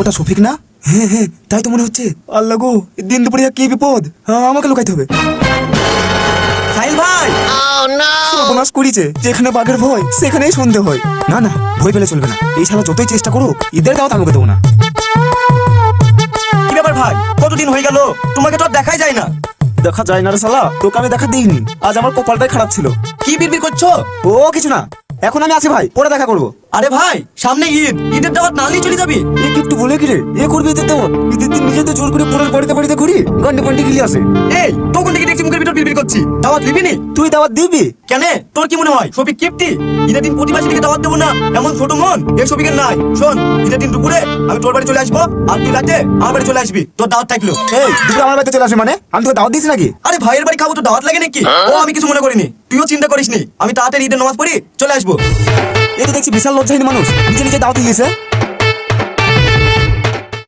ওটা শফিক না? হ্যাঁ হ্যাঁ, তাই তো মনে হচ্ছে। আল্লাহ গো, দিন দুপুরে কি বিপদ! হ্যাঁ, আমাকে লুকাইতে হবে। সাহিল ভাই, সর্বনাশ করিছে, যেখানে বাঘের ভয় সেখানেই সন্দেহ হয়। না না, ভয় পেলে চলবে না। এই শালা যতই চেষ্টা করুক, ঈদের দাওয়াত আমাকে দেবো না। কি ব্যাপার ভাই? কতদিন হয়ে গেল, তোমাকে তো আর দেখাই যায় না। দেখা যায় না রে শালা, তোকে আমি দেখা দিইনি। আজ আমার কপালটাই খারাপ ছিল। কি বিড়বিড় করছো? ও কিছু না, এখন আমি আছি ভাই, পরে দেখা করবো। আরে ভাই, সামনে ঈদ, ঈদের দাওয়াত না নিয়ে চলে যাবি? এ কি একটু বলে কি রে? এ করবি ঈদের দাওয়াত? ঈদের দিন নিজে তো জোর করে পরের বাড়িতে বাড়িতে ঘুরি, গান্ডে পান্ডে গিলি আসে। এই তখন থেকে দেখছি মুখের ভিতর বিড়বিড় করছি, দাওয়াত নিবি নি? তুই দাওয়াত দিবি? কেন, তোর কি মনে হয় শফিক কিপ্টি? ঈদের দিন প্রতিবাসী থেকে দাওয়াত দেবো না এমন ছোট মন এই শফিকের নাই। শোন, ঈদের দিন দুপুরে আমি তোর বাড়ি চলে আসবো, আর তুই রাতে আমার বাড়ি চলে আসবি, তোর দাওয়াত থাকলো। এই দুপুরে আমার বাড়িতে চলে আসবে মানে? আমি তোকে দাওয়াত দিয়েছি নাকি? আরে ভাইয়ের বাড়ি খাবো তো দাওয়াত লাগে নাকি? ও আমি কিছু মনে করিনি, তুইও চিন্তা করিসনি। আমি তাড়াতাড়ি ঈদের নামাজ পড়ি চলে আসবো। এ তো দেখছি বিশাল লজ্জাহীন মানুষ, নিজে নিজে দাওয়াত দিয়েছে।